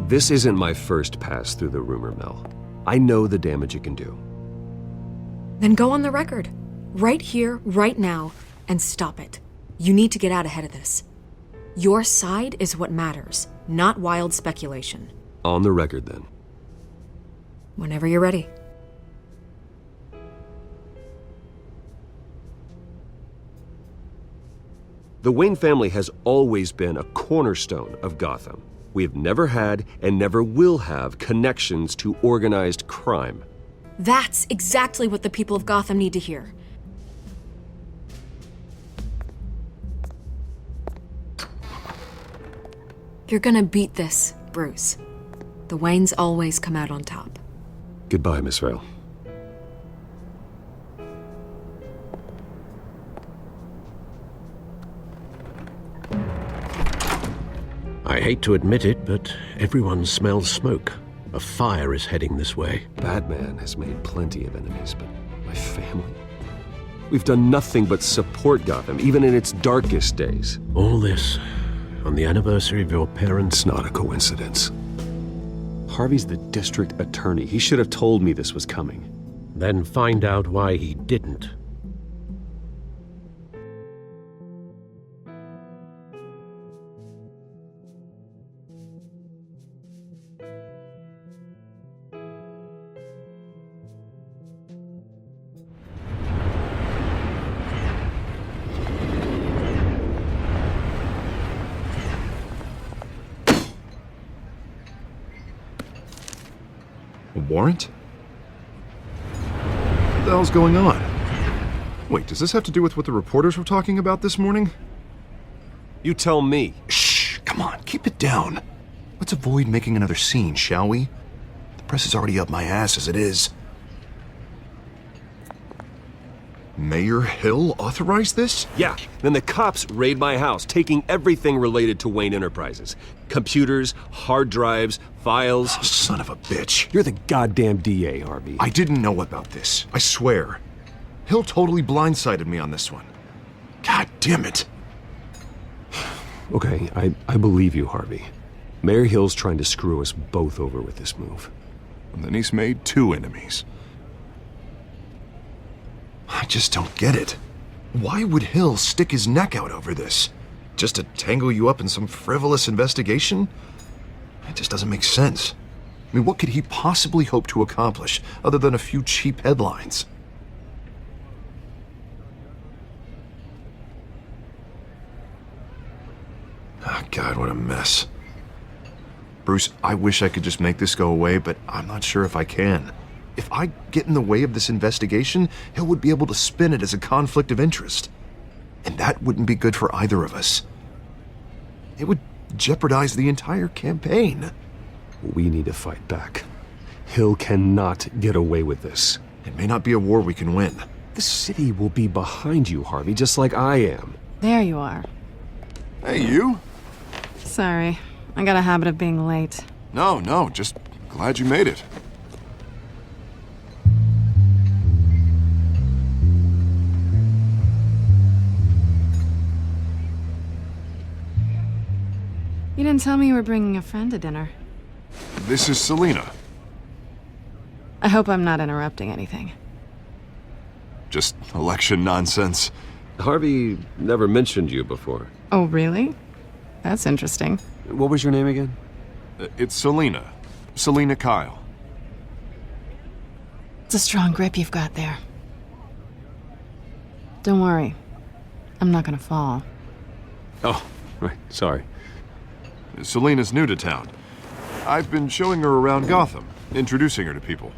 This isn't my first pass through the rumor mill. I know the damage it can do. Then go on the record. Right here, right now, and stop it. You need to get out ahead of this. Your side is what matters, not wild speculation. On the record, then. Whenever you're ready. The Wayne family has always been a cornerstone of Gotham. We have never had and never will have connections to organized crime. That's exactly what the people of Gotham need to hear. You're gonna beat this, Bruce. The Waynes always come out on top. Goodbye, Miss Vale. I hate to admit it, but everyone smells smoke. A fire is heading this way. Batman has made plenty of enemies, but my family? We've done nothing but support Gotham, even in its darkest days. All this on the anniversary of your parents'... It's not a coincidence. Harvey's the district attorney. He should have told me this was coming. Then find out why he didn't. A warrant? What the hell's going on? Wait, does this have to do with what the reporters were talking about this morning? You tell me. Shh, come on, keep it down. Let's avoid making another scene, shall we? The press is already up my ass as it is. Mayor Hill authorized this? Yeah, then the cops raid my house, taking everything related to Wayne Enterprises. Computers, hard drives, files. Oh, son of a bitch. You're the goddamn DA, Harvey. I didn't know about this, I swear. Hill totally blindsided me on this one. God damn it. Okay, I believe you, Harvey. Mayor Hill's trying to screw us both over with this move. And then he's made 2 enemies. I just don't get it. Why would Hill stick his neck out over this? Just to tangle you up in some frivolous investigation? It just doesn't make sense. I mean, what could he possibly hope to accomplish other than a few cheap headlines? Oh, God, what a mess. Bruce, I wish I could just make this go away, but I'm not sure if I can. If I get in the way of this investigation, Hill would be able to spin it as a conflict of interest. And that wouldn't be good for either of us. It would jeopardize the entire campaign. We need to fight back. Hill cannot get away with this. It may not be a war we can win. The city will be behind you, Harvey, just like I am. There you are. Hey, you? Sorry, I got a habit of being late. No, just glad you made it. You didn't tell me you were bringing a friend to dinner. This is Selina. I hope I'm not interrupting anything. Just election nonsense. Harvey never mentioned you before. Oh, really? That's interesting. What was your name again? It's Selina. Selina Kyle. It's a strong grip you've got there. Don't worry. I'm not gonna fall. Oh, right, sorry. Selina's new to town. I've been showing her around Gotham, introducing her to people.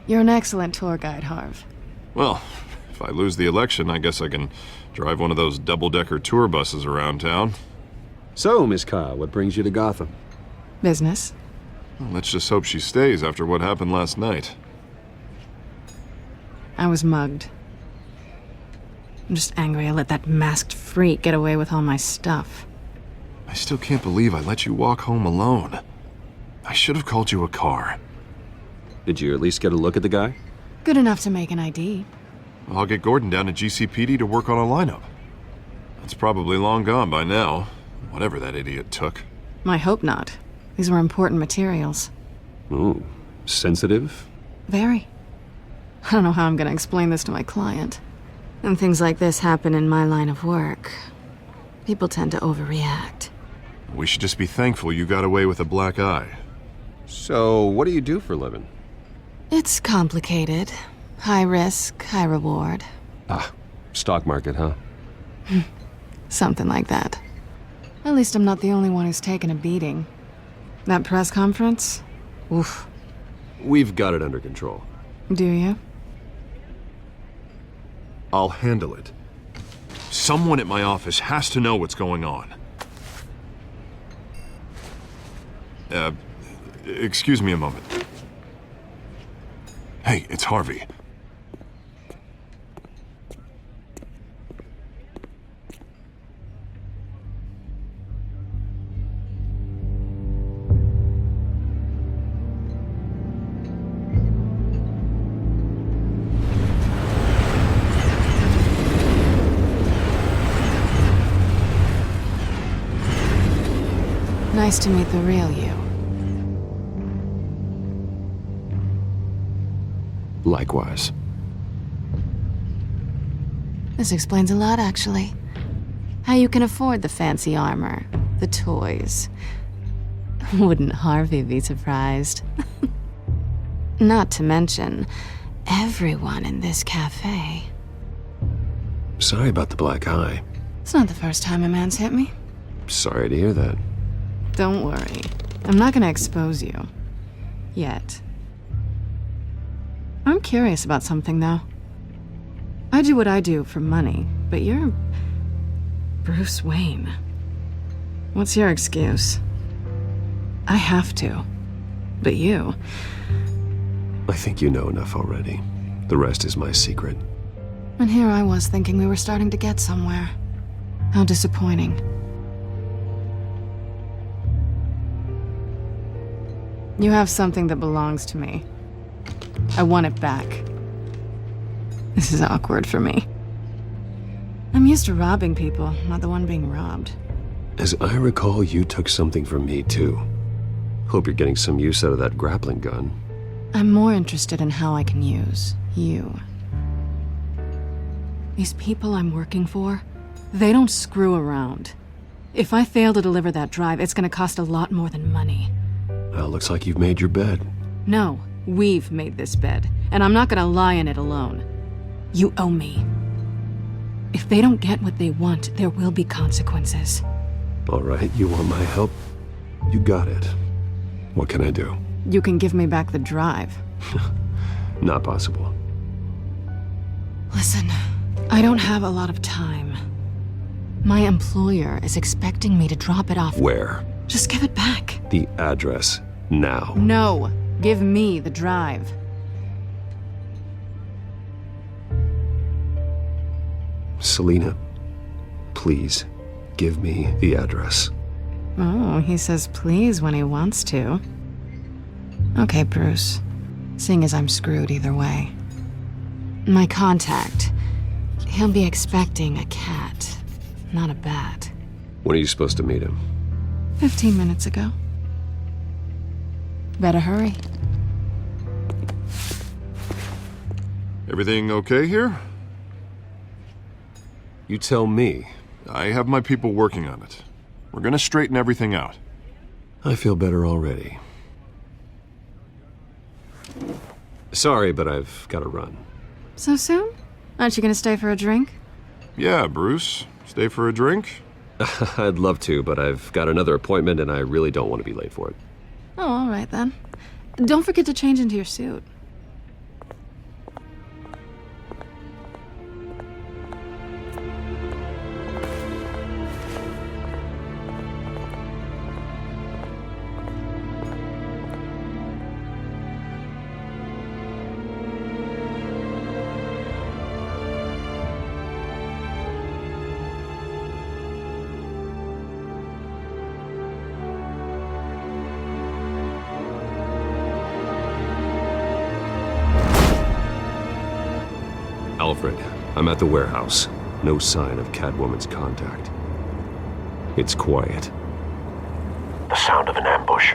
You're an excellent tour guide, Harv. Well, if I lose the election, I guess I can drive one of those double-decker tour buses around town. So, Miss Kyle, what brings you to Gotham? Business. Well, let's just hope she stays after what happened last night. I was mugged. I'm just angry I let that masked freak get away with all my stuff. I still can't believe I let you walk home alone. I should have called you a car. Did you at least get a look at the guy? Good enough to make an ID. I'll get Gordon down to GCPD to work on a lineup. It's probably long gone by now, whatever that idiot took. I hope not. These were important materials. Ooh, sensitive? Very. I don't know how I'm gonna explain this to my client. And things like this happen in my line of work. People tend to overreact. We should just be thankful you got away with a black eye. So, what do you do for a living? It's complicated. High risk, high reward. Ah, stock market, huh? Something like that. At least I'm not the only one who's taken a beating. That press conference? Oof. We've got it under control. Do you? I'll handle it. Someone at my office has to know what's going on. Excuse me a moment. Hey, it's Harvey. Nice to meet the real you. Likewise. This explains a lot, actually. How you can afford the fancy armor, the toys. Wouldn't Harvey be surprised? Not to mention, everyone in this cafe. Sorry about the black eye. It's not the first time a man's hit me. Sorry to hear that. Don't worry. I'm not gonna expose you. Yet. I'm curious about something, though. I do what I do for money, but you're Bruce Wayne. What's your excuse? I have to. But you... I think you know enough already. The rest is my secret. And here I was thinking we were starting to get somewhere. How disappointing. You have something that belongs to me. I want it back. This is awkward for me. I'm used to robbing people, not the one being robbed. As I recall, you took something from me, too. Hope you're getting some use out of that grappling gun. I'm more interested in how I can use you. These people I'm working for, they don't screw around. If I fail to deliver that drive, it's gonna cost a lot more than money. Well, looks like you've made your bed. No, we've made this bed, and I'm not gonna lie in it alone. You owe me. If they don't get what they want, there will be consequences. All right, you want my help? You got it. What can I do? You can give me back the drive. Not possible. Listen, I don't have a lot of time. My employer is expecting me to drop it off. Where? Just give it back. The address, now. No, give me the drive. Selina, please, give me the address. Oh, he says please when he wants to. Okay, Bruce. Seeing as I'm screwed either way. My contact. He'll be expecting a cat, not a bat. When are you supposed to meet him? 15 minutes ago. Better hurry. Everything okay here? You tell me. I have my people working on it. We're gonna straighten everything out. I feel better already. Sorry, but I've got to run. So soon? Aren't you gonna stay for a drink? Yeah, Bruce. Stay for a drink? I'd love to, but I've got another appointment and I really don't want to be late for it. Oh, all right then. Don't forget to change into your suit. Alfred, I'm at the warehouse. No sign of Catwoman's contact. It's quiet. The sound of an ambush.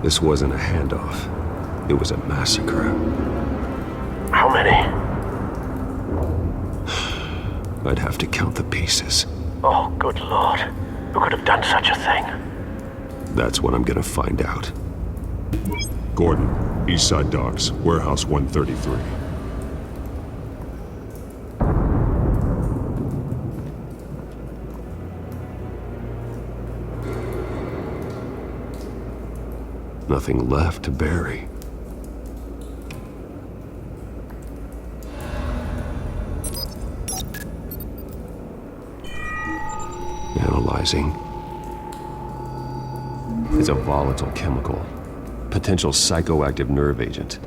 This wasn't a handoff. It was a massacre. How many? I'd have to count the pieces. Oh, good lord. Who could have done such a thing? That's what I'm gonna find out. Gordon, Eastside Docks, Warehouse 133. Nothing left to bury. Analyzing. It's a volatile chemical. Potential psychoactive nerve agent.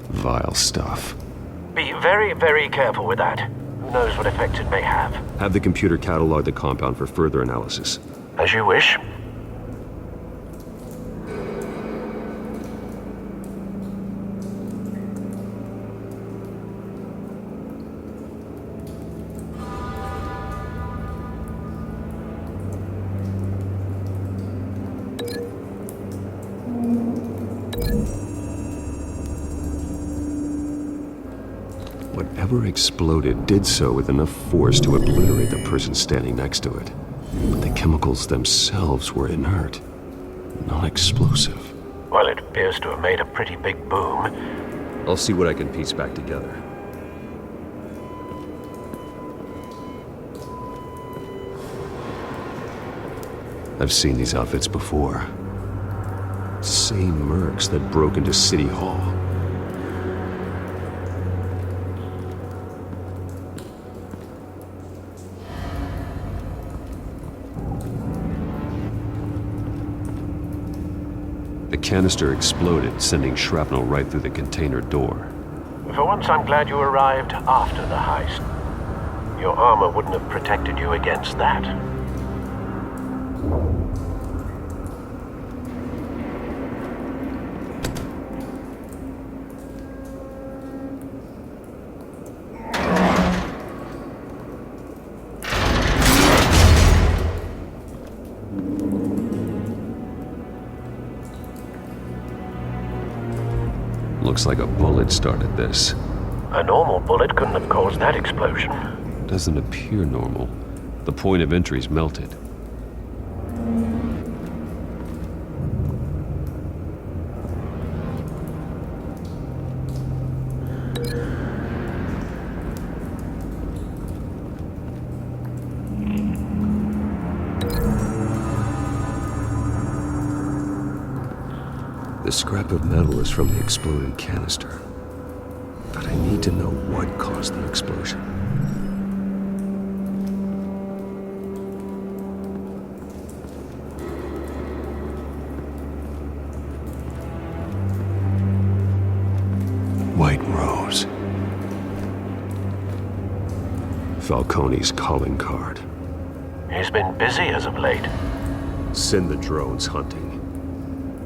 Vile stuff. Be very, very careful with that. Who knows what effects it may have. Have the computer catalog the compound for further analysis. As you wish. Whatever exploded did so with enough force to obliterate the person standing next to it. But the chemicals themselves were inert, non-explosive. Well, it appears to have made a pretty big boom. I'll see what I can piece back together. I've seen these outfits before. Same mercs that broke into City Hall. The canister exploded, sending shrapnel right through the container door. For once, I'm glad you arrived after the heist. Your armor wouldn't have protected you against that. Looks like a bullet started this. A normal bullet couldn't have caused that explosion. Doesn't appear normal. The point of entry's melted. The scrap of metal is from the exploding canister. But I need to know what caused the explosion. White Rose. Falcone's calling card. He's been busy as of late. Send the drones hunting.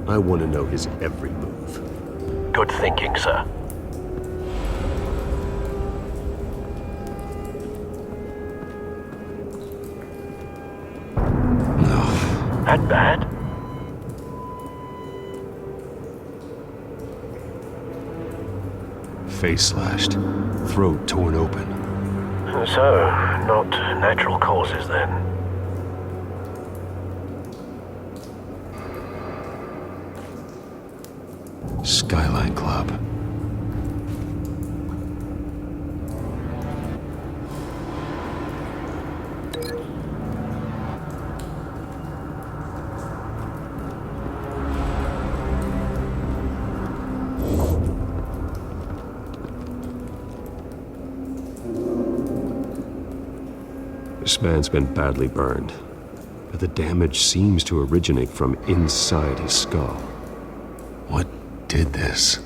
I want to know his every move. Good thinking, sir. No. That bad? Face slashed. Throat torn open. So, not natural causes then. Skyline Club. This man's been badly burned, but the damage seems to originate from inside his skull. What did this?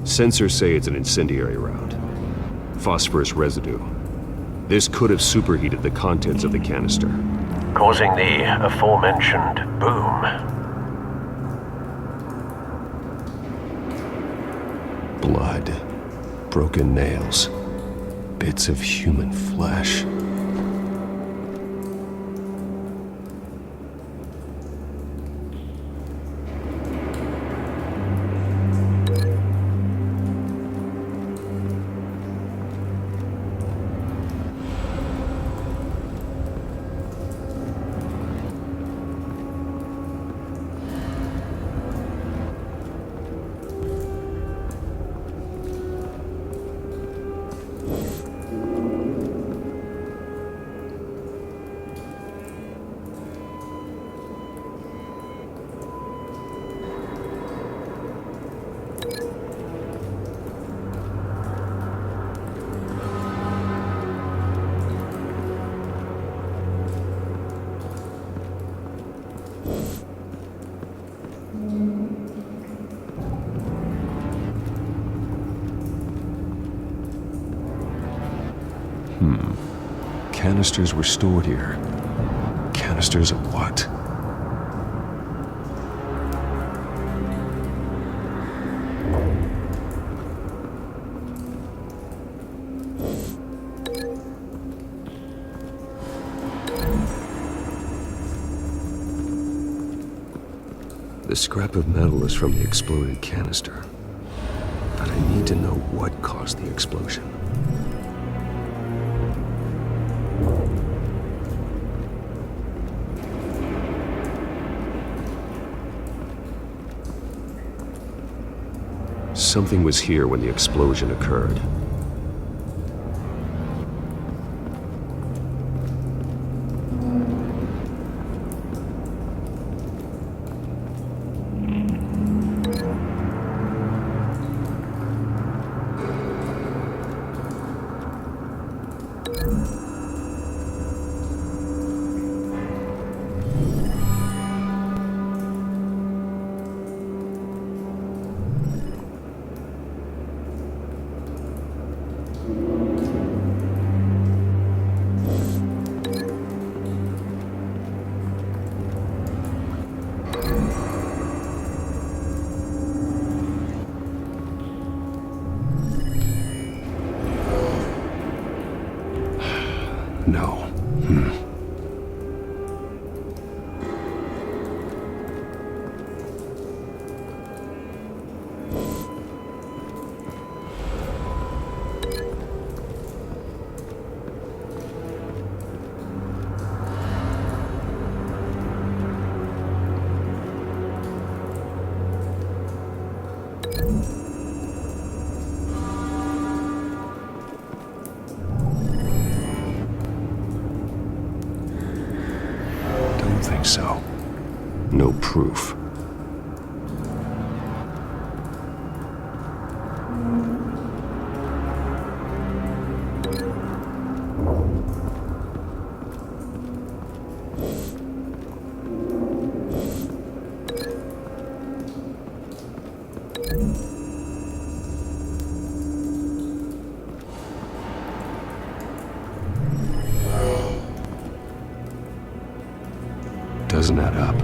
Sensors say it's an incendiary round. Phosphorus residue. This could have superheated the contents of the canister. causing the aforementioned boom. Blood, broken nails, bits of human flesh. Canisters were stored here. Canisters of what? The scrap of metal is from the exploded canister. But I need to know what caused the explosion. Something was here when the explosion occurred. No. Don't think so. No proof. Doesn't add up.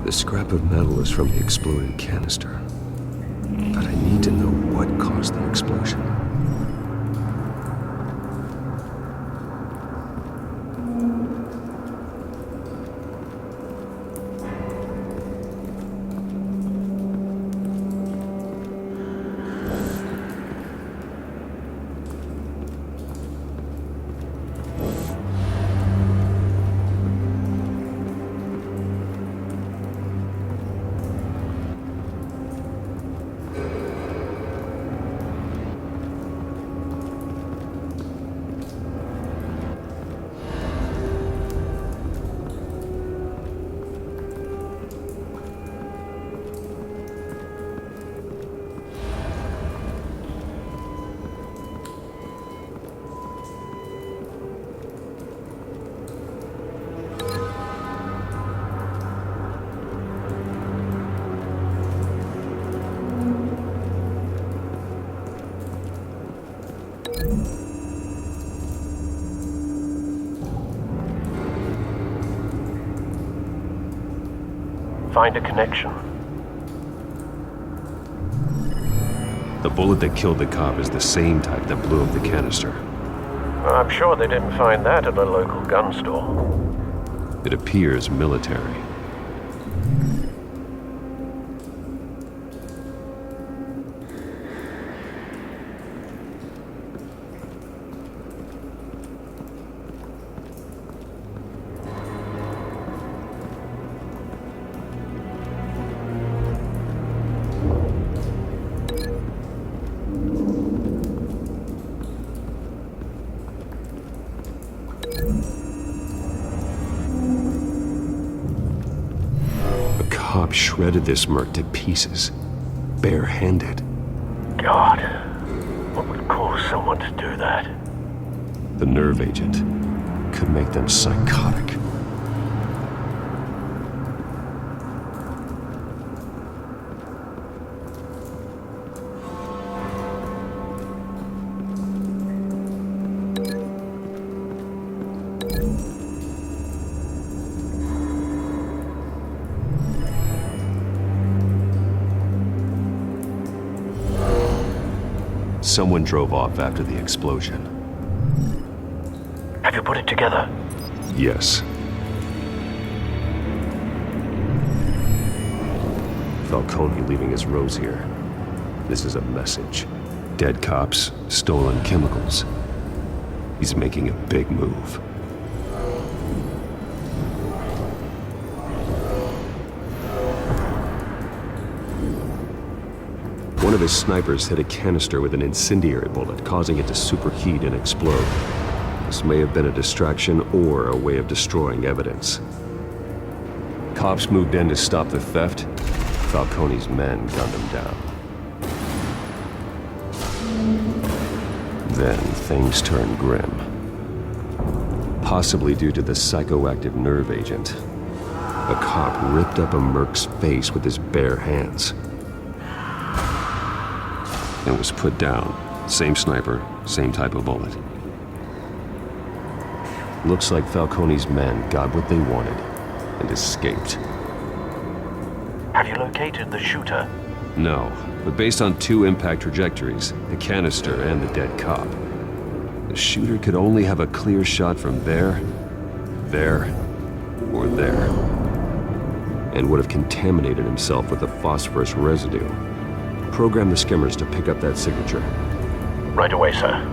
The scrap of metal is from the exploded canister. But I need to know what caused the explosion. Find a connection. The bullet that killed the cop is the same type that blew up the canister. I'm sure they didn't find that at a local gun store. It appears military. Cop shredded this merc to pieces, bare-handed. God, what would cause someone to do that? The nerve agent could make them psychotic. Someone drove off after the explosion. Have you put it together? Yes. Falcone leaving his rose here. This is a message. Dead cops, stolen chemicals. He's making a big move. One of his snipers hit a canister with an incendiary bullet, causing it to superheat and explode. This may have been a distraction or a way of destroying evidence. Cops moved in to stop the theft. Falcone's men gunned him down. Then things turned grim. Possibly due to the psychoactive nerve agent. A cop ripped up a merc's face with his bare hands. And was put down. Same sniper, same type of bullet. Looks like Falcone's men got what they wanted and escaped. Have you located the shooter? No, but based on two impact trajectories, the canister and the dead cop, the shooter could only have a clear shot from there, or there, and would have contaminated himself with the phosphorus residue. Program the skimmers to pick up that signature. Right away, sir.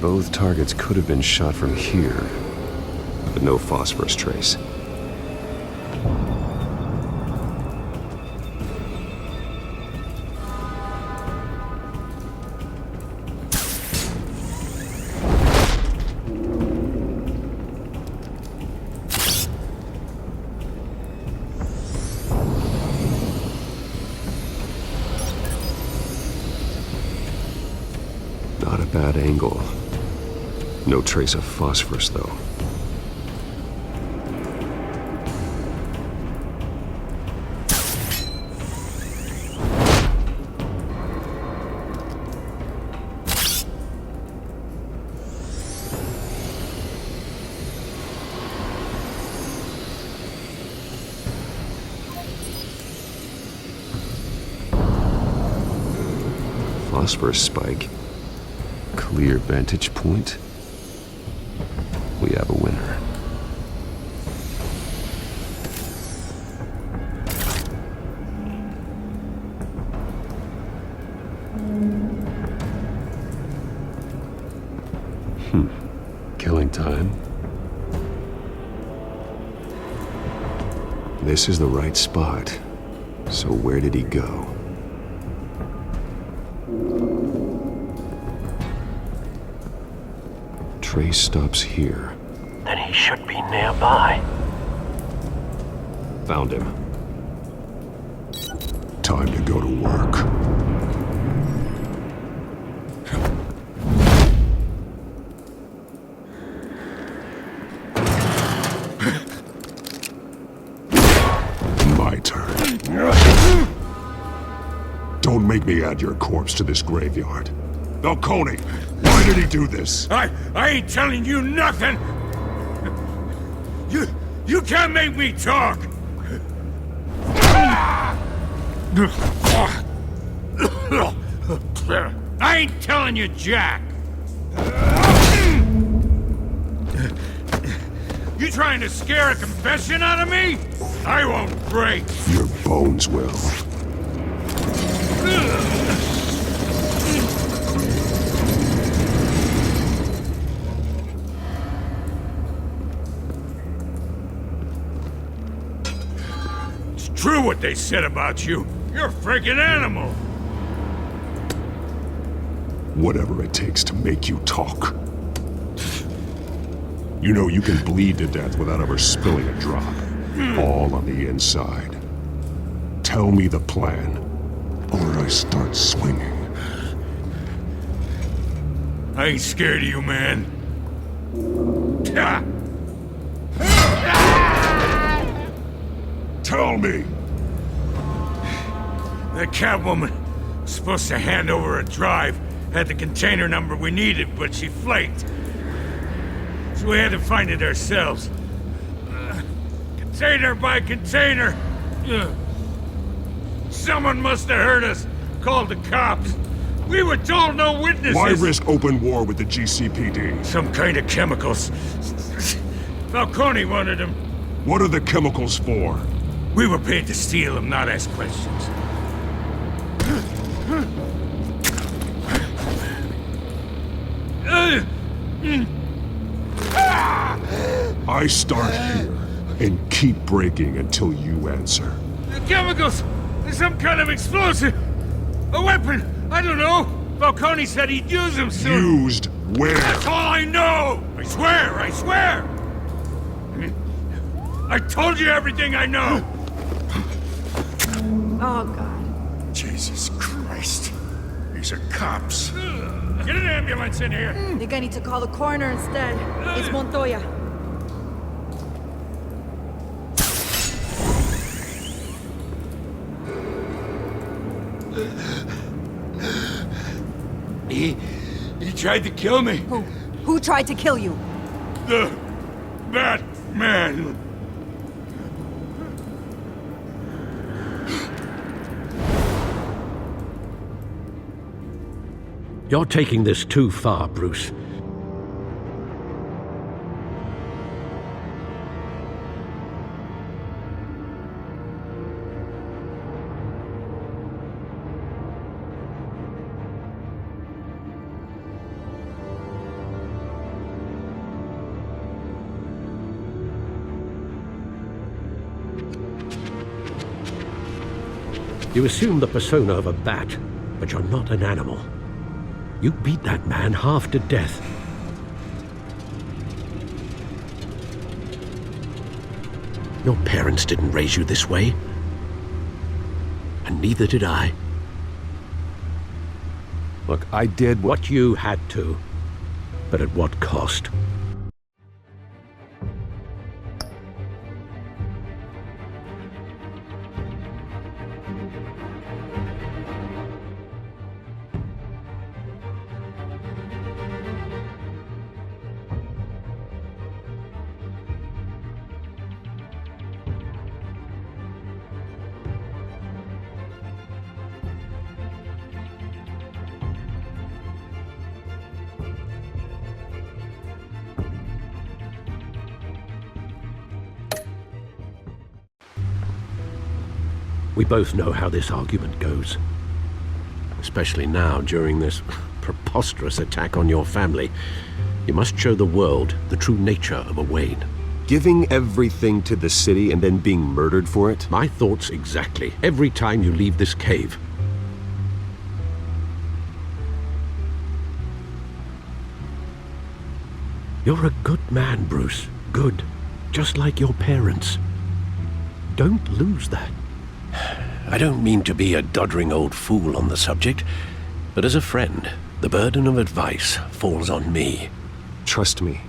Both targets could have been shot from here, but no phosphorus trace. Not a bad angle. No trace of phosphorus, though. Phosphorus spike. Clear vantage point. We have a winner. Killing time. This is the right spot. So where did he go? Trace stops here. Then he should be nearby. Found him. Time to go to work. My turn. Don't make me add your corpse to this graveyard. Falcone, why did he do this? I ain't telling you nothing! You can't make me talk! I ain't telling you jack! You trying to scare a confession out of me? I won't break! Your bones will. It's true what they said about you. You're a freaking animal! Whatever it takes to make you talk. You know you can bleed to death without ever spilling a drop. All on the inside. Tell me the plan, or I start swinging. I ain't scared of you, man. Tell me! The Catwoman was supposed to hand over a drive, had the container number we needed, but she flaked. So we had to find it ourselves. Container by container. Someone must have heard us, called the cops. We were told no witnesses. Why risk open war with the GCPD? Some kind of chemicals. Falcone wanted them. What are the chemicals for? We were paid to steal them, not ask questions. I start here and keep breaking until you answer. The chemicals! There's some kind of explosive! A weapon! I don't know! Falcone said he'd use them soon! Used where? That's all I know! I swear! I swear! I told you everything I know! Oh, God. Jesus Christ. These are cops. Get an ambulance in here! I think I need to call the coroner instead. It's Montoya. He tried to kill me. Who tried to kill you? The Batman. You're taking this too far, Bruce. You assume the persona of a bat, but you're not an animal. You beat that man half to death. Your parents didn't raise you this way. And neither did I. Look, I did What you had to, but at what cost? We both know how this argument goes. Especially now, during this preposterous attack on your family. You must show the world the true nature of a Wayne. giving everything to the city and then being murdered for it. My thoughts exactly. Every time you leave this cave. You're a good man, Bruce. Good. Just like your parents. Don't lose that. I don't mean to be a doddering old fool on the subject, but as a friend, the burden of advice falls on me. Trust me,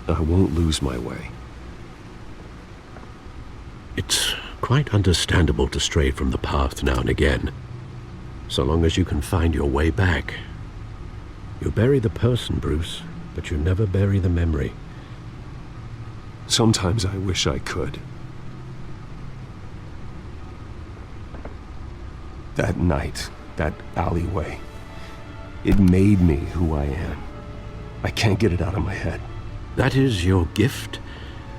I won't lose my way. It's quite understandable to stray from the path now and again, so long as you can find your way back. You bury the person, Bruce, but you never bury the memory. Sometimes I wish I could. That night, that alleyway, it made me who I am. I can't get it out of my head. That is your gift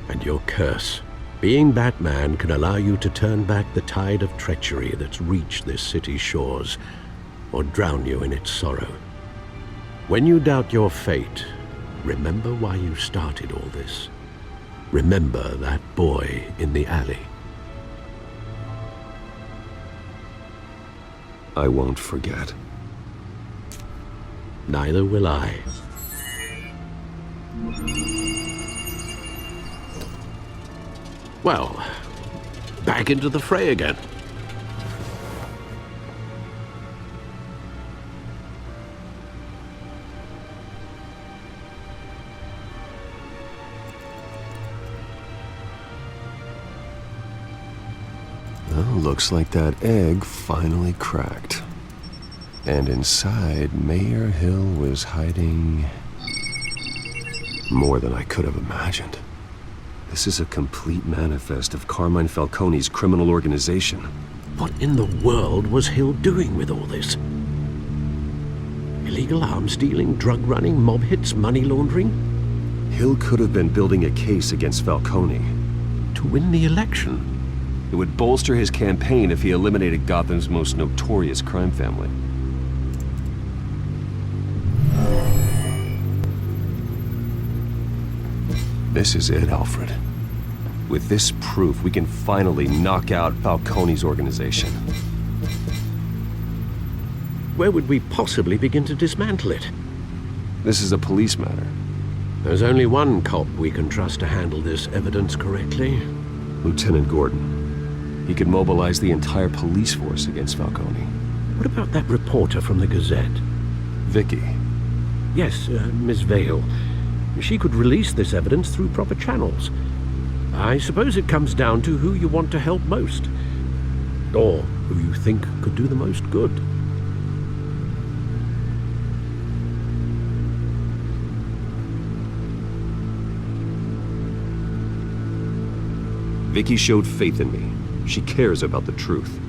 and your curse. Being Batman can allow you to turn back the tide of treachery that's reached this city's shores, or drown you in its sorrow. When you doubt your fate, remember why you started all this. Remember that boy in the alley. I won't forget. Neither will I. Well, back into the fray again. Well, looks like that egg finally cracked. And inside, Mayor Hill was hiding more than I could have imagined. This is a complete manifest of Carmine Falcone's criminal organization. What in the world was Hill doing with all this? Illegal arms dealing, drug running, mob hits, money laundering? Hill could have been building a case against Falcone. To win the election? It would bolster his campaign if he eliminated Gotham's most notorious crime family. This is it, Alfred. With this proof, we can finally knock out Falcone's organization. Where would we possibly begin to dismantle it? This is a police matter. There's only one cop we can trust to handle this evidence correctly. Lieutenant Gordon. He could mobilize the entire police force against Falcone. What about that reporter from the Gazette? Vicky. Yes, Miss Vale. She could release this evidence through proper channels. I suppose it comes down to who you want to help most. Or who you think could do the most good. Vicky showed faith in me. She cares about the truth.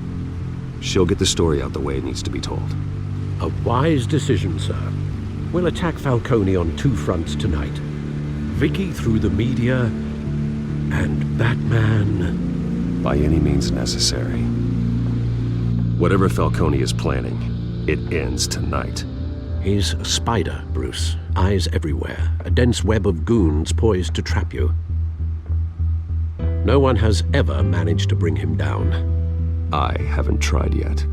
She'll get the story out the way it needs to be told. A wise decision, sir. We'll attack Falcone on two fronts tonight. Vicky through the media, and Batman... by any means necessary. Whatever Falcone is planning, it ends tonight. He's a spider, Bruce. Eyes everywhere. A dense web of goons poised to trap you. No one has ever managed to bring him down. I haven't tried yet.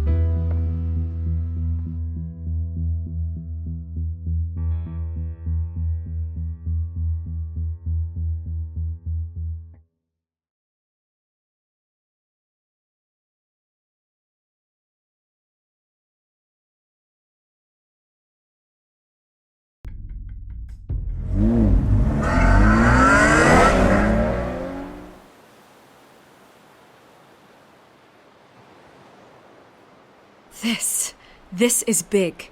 This is big.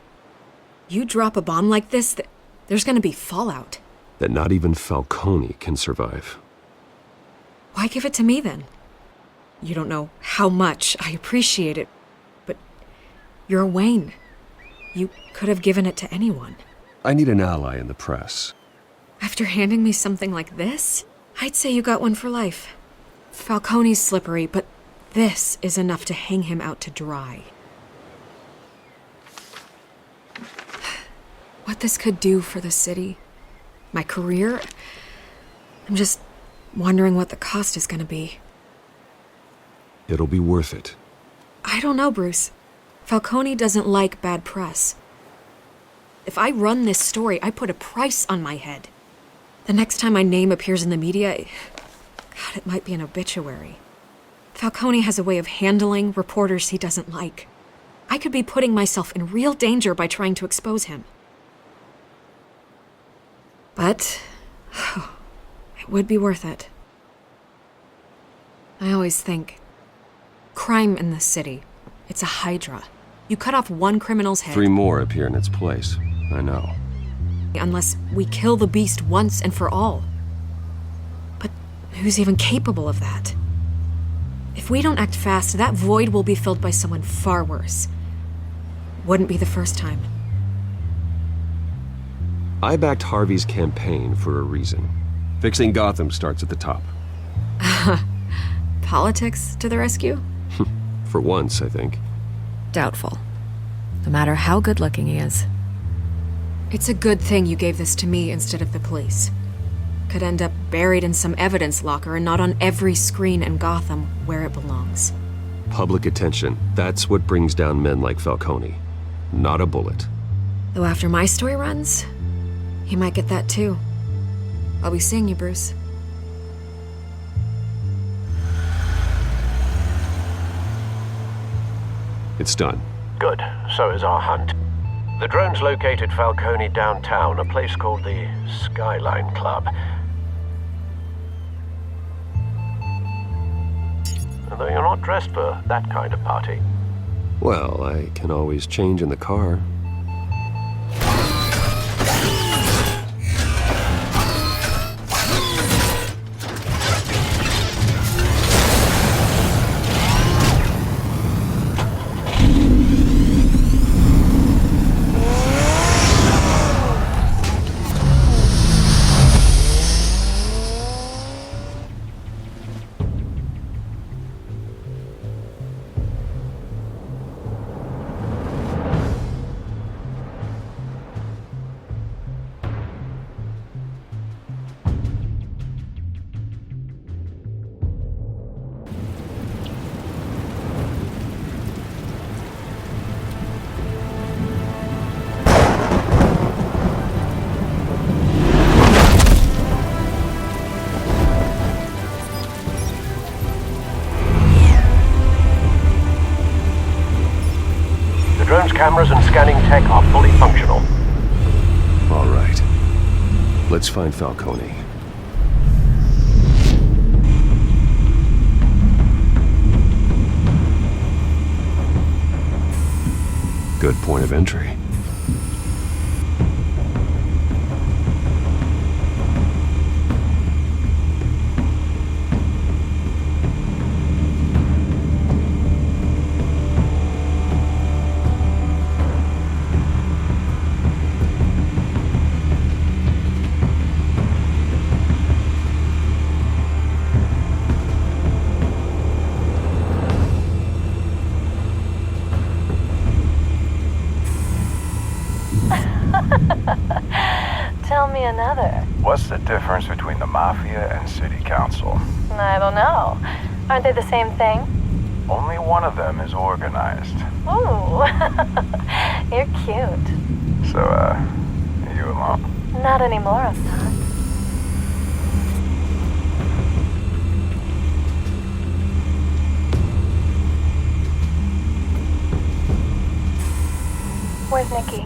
You drop a bomb like this, there's gonna be fallout. That not even Falcone can survive. Why give it to me then? You don't know how much I appreciate it, but you're Wayne. You could have given it to anyone. I need an ally in the press. After handing me something like this, I'd say you got one for life. Falcone's slippery, but this is enough to hang him out to dry. What this could do for the city, my career, I'm just wondering what the cost is gonna be. It'll be worth it. I don't know, Bruce. Falcone doesn't like bad press. If I run this story, I put a price on my head. The next time my name appears in the media, God, it might be an obituary. Falcone has a way of handling reporters he doesn't like. I could be putting myself in real danger by trying to expose him. But it would be worth it. I always think, crime in this city, it's a hydra. You cut off one criminal's head. 3 more appear in its place. I know. Unless we kill the beast once and for all. But who's even capable of that? If we don't act fast, that void will be filled by someone far worse. Wouldn't be the first time. I backed Harvey's campaign for a reason. Fixing Gotham starts at the top. Politics to the rescue? For once, I think. Doubtful. No matter how good-looking he is. It's a good thing you gave this to me instead of the police. Could end up buried in some evidence locker and not on every screen in Gotham where it belongs. Public attention. That's what brings down men like Falcone. Not a bullet. Though after my story runs, he might get that too. I'll be seeing you, Bruce. It's done. Good. So is our hunt. The drones located Falcone downtown, a place called the Skyline Club. Although you're not dressed for that kind of party. Well, I can always change in the car. Drone's cameras and scanning tech are fully functional. All right. Let's find Falcone. Good point of entry. Tell me another. What's the difference between the Mafia and City Council? I don't know. Aren't they the same thing? Only one of them is organized. Ooh, you're cute. So, you alone? Not anymore, Assad. Where's Nikki?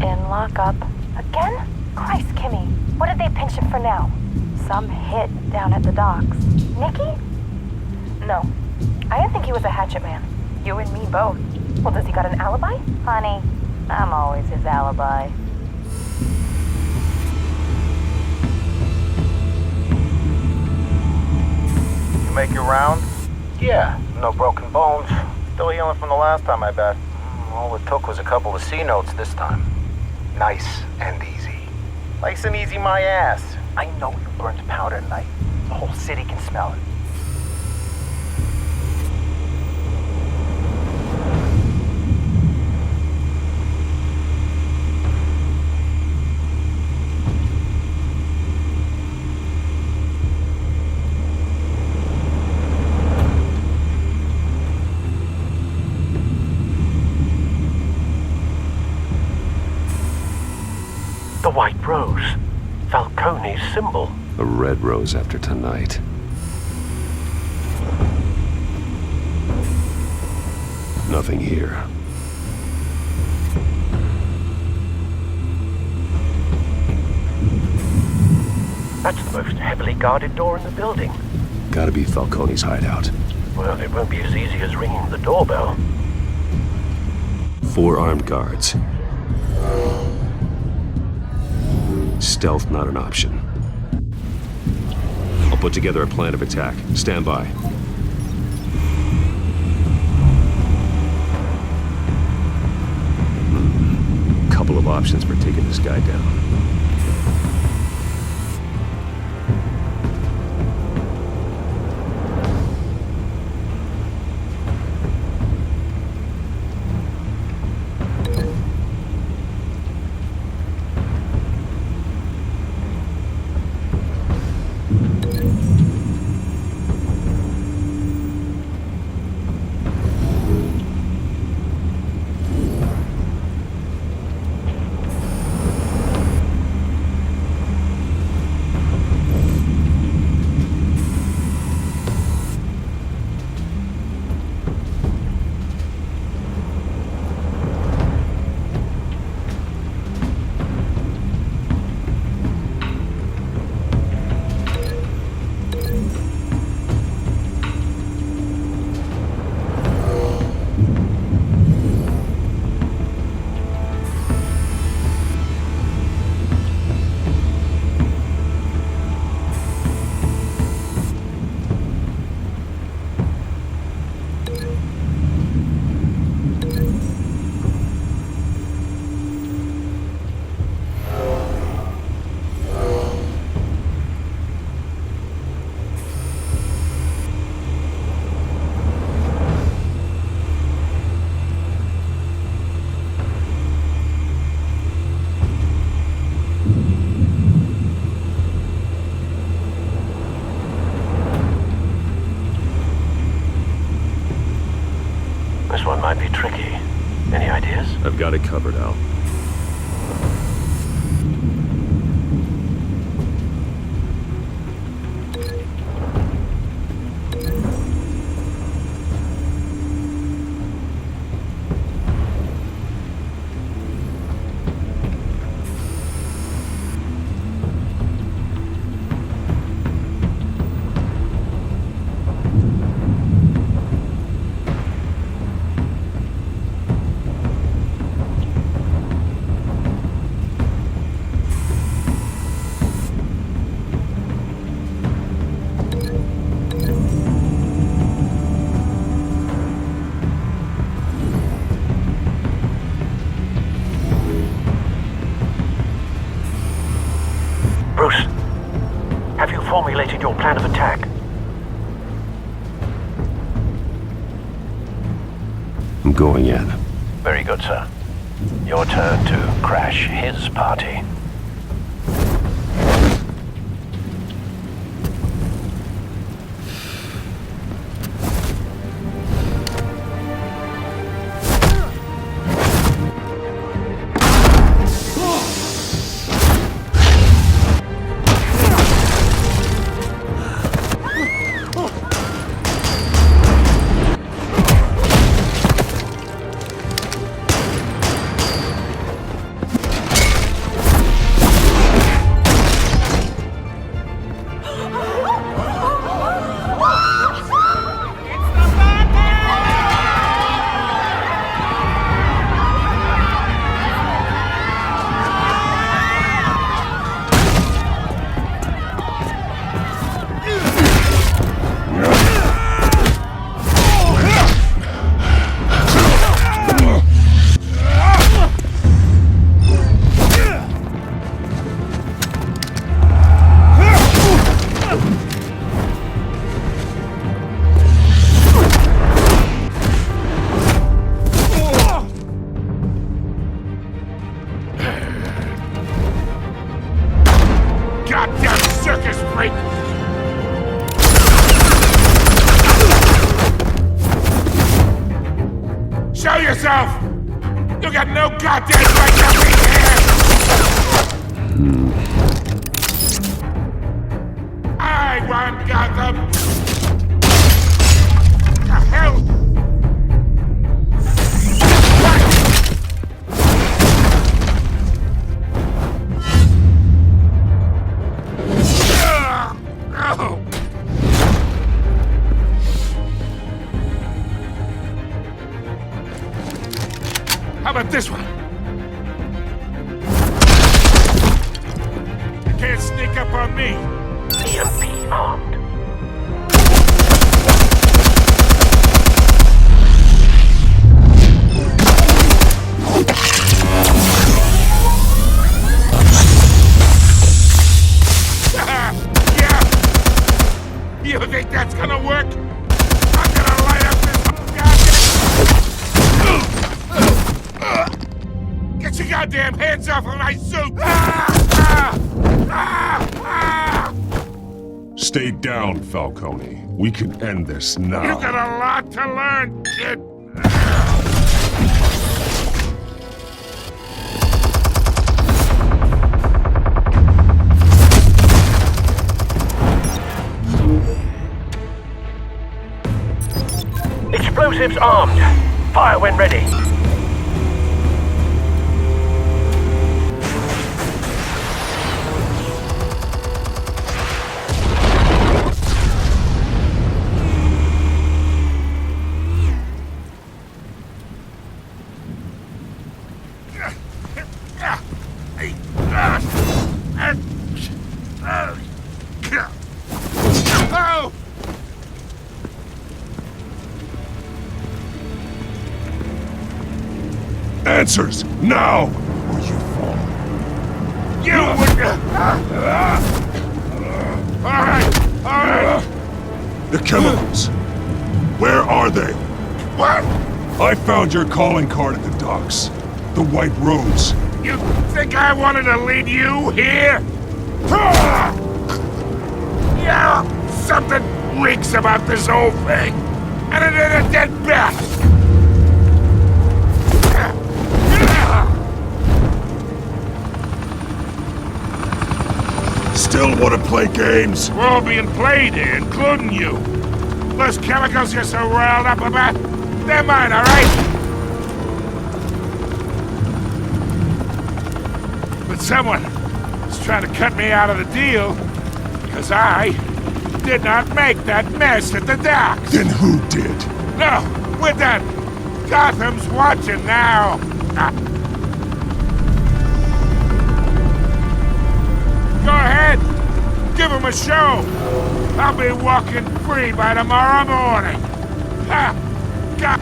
In lockup. Again? Christ, Kimmy. What did they pinch him for now? Some hit down at the docks. Nikki? No. I didn't think he was a hatchet man. You and me both. Well, does he got an alibi? Honey, I'm always his alibi. You make your round? Yeah, no broken bones. Still healing from the last time, I bet. All it took was a couple of C notes this time. Nice and easy. Nice and easy, my ass. I know you burned powder tonight. The whole city can smell it. The white rose. Falcone's symbol. A red rose after tonight. Nothing here. That's the most heavily guarded door in the building. Gotta be Falcone's hideout. Well, it won't be as easy as ringing the doorbell. 4 armed guards. Stealth not an option. I'll put together a plan of attack. Stand by. Couple of options for taking this guy down. This one might be tricky. Any ideas? I've got it covered, Al. Bruce, have you formulated your plan of attack? I'm going in. Very good, sir. Your turn to crash his party. Goddamn circus freak! Show yourself! You got no goddamn right to be here! I want Gotham! The hell? can't sneak up on me. EMP armed. Yeah! You think that's gonna work? I'm gonna light up this... Get your goddamn hands off of my suit! Stay down, Falcone. We can end this now. You got a lot to learn, kid. Explosives armed. Fire when ready. Oh! Answers, now! Or you fall. You would... All right. The chemicals. Where are they? What? I found your calling card at the docks. The White Rose. You think I wanted to lead you here? Yeah, something reeks about this whole thing. And it ain't a dead bat. Still want to play games? We're all being played here, including you. Those chemicals you're so riled up about, they're mine, all right? But someone is trying to cut me out of the deal because I did not make that mess at the docks. Then who did? No, we're done. Gotham's watching now. Go ahead. Give him a show. I'll be walking free by tomorrow morning. Ha! God.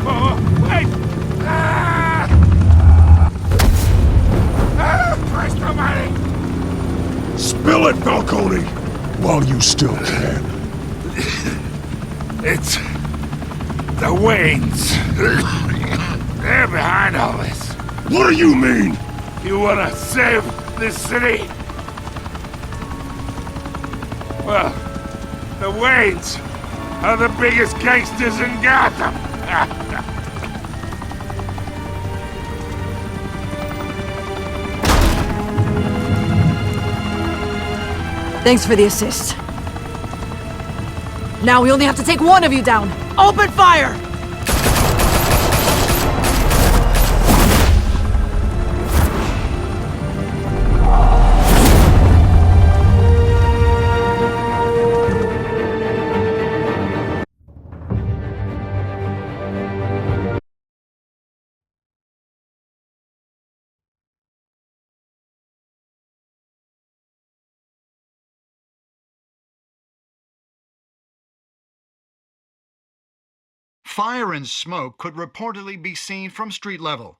Oh, wait! Christ almighty! Spill it, Falcone! While you still can. It's... the Waynes. They're behind all this. What do you mean? You wanna save this city? Well, the Waynes are the biggest gangsters in Gotham. Thanks for the assist. Now we only have to take one of you down. Open fire! Fire and smoke could reportedly be seen from street level.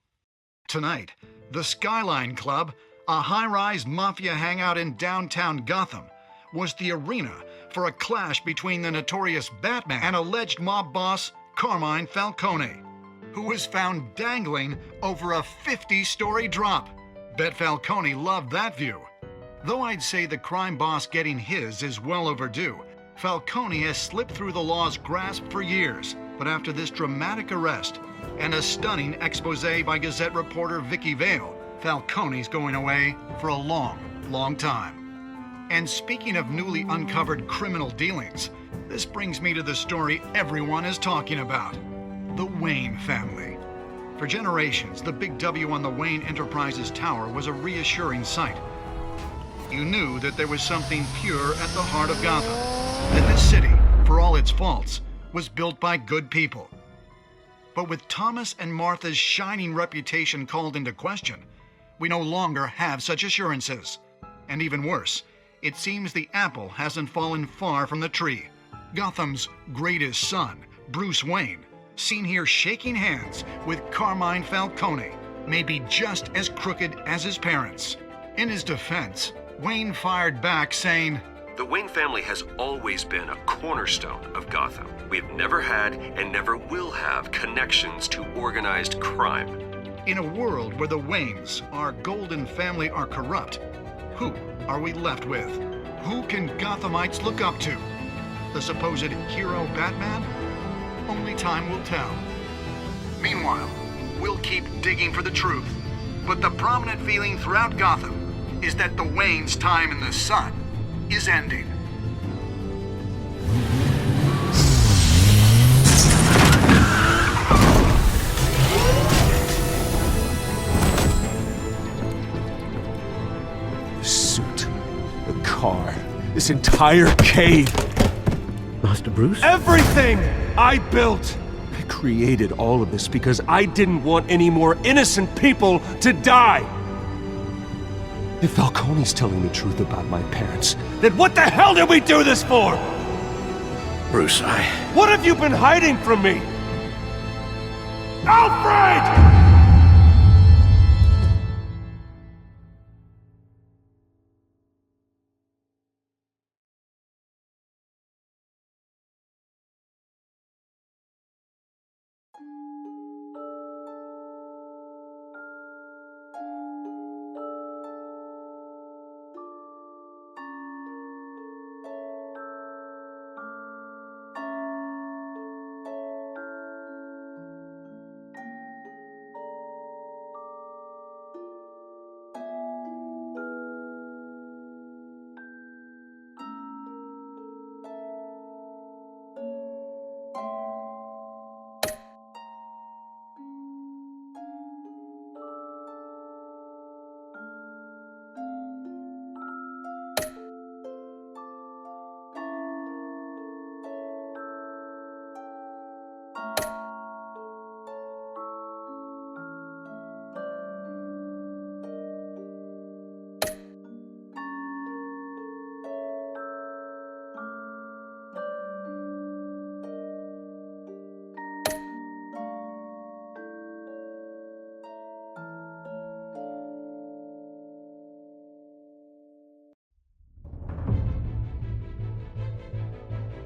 Tonight, the Skyline Club, a high-rise mafia hangout in downtown Gotham, was the arena for a clash between the notorious Batman and alleged mob boss Carmine Falcone, who was found dangling over a 50-story drop. Bet Falcone loved that view. Though I'd say the crime boss getting his is well overdue, Falcone has slipped through the law's grasp for years. But after this dramatic arrest and a stunning expose by Gazette reporter Vicky Vale, Falcone's going away for a long, long time. And speaking of newly uncovered criminal dealings, this brings me to the story everyone is talking about: the Wayne family. For generations, the big W on the Wayne Enterprises Tower was a reassuring sight. You knew that there was something pure at the heart of Gotham, that this city, for all its faults, was built by good people. But with Thomas and Martha's shining reputation called into question, we no longer have such assurances. And even worse, it seems the apple hasn't fallen far from the tree. Gotham's greatest son, Bruce Wayne, seen here shaking hands with Carmine Falcone, may be just as crooked as his parents. In his defense, Wayne fired back saying, "The Wayne family has always been a cornerstone of Gotham. We have never had and never will have connections to organized crime." In a world where the Waynes, our golden family, are corrupt, who are we left with? Who can Gothamites look up to? The supposed hero Batman? Only time will tell. Meanwhile, we'll keep digging for the truth. But the prominent feeling throughout Gotham is that the Waynes' time in the sun is ending. The suit, the car, this entire cave. Master Bruce? Everything I built! I created all of this because I didn't want any more innocent people to die! If Falcone's telling the truth about my parents, then what the hell did we do this for? Bruce, What have you been hiding from me? Alfred!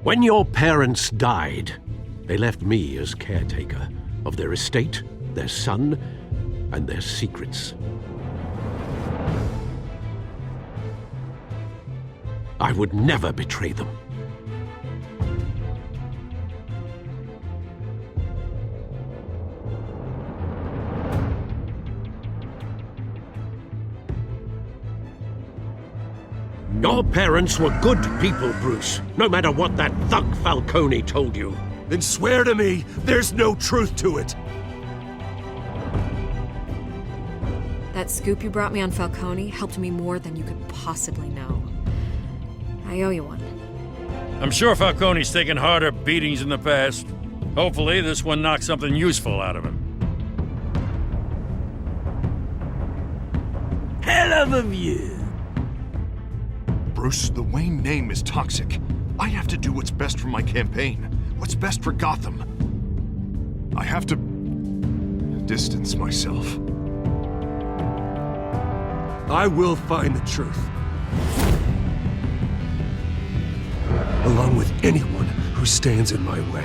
When your parents died, they left me as caretaker of their estate, their son, and their secrets. I would never betray them. Your parents were good people, Bruce, no matter what that thug Falcone told you. Then swear to me there's no truth to it. That scoop you brought me on Falcone helped me more than you could possibly know. I owe you one. I'm sure Falcone's taken harder beatings in the past. Hopefully, this one knocks something useful out of him. Hell of a view. Bruce, the Wayne name is toxic. I have to do what's best for my campaign. What's best for Gotham. I have to distance myself. I will find the truth. Along with anyone who stands in my way.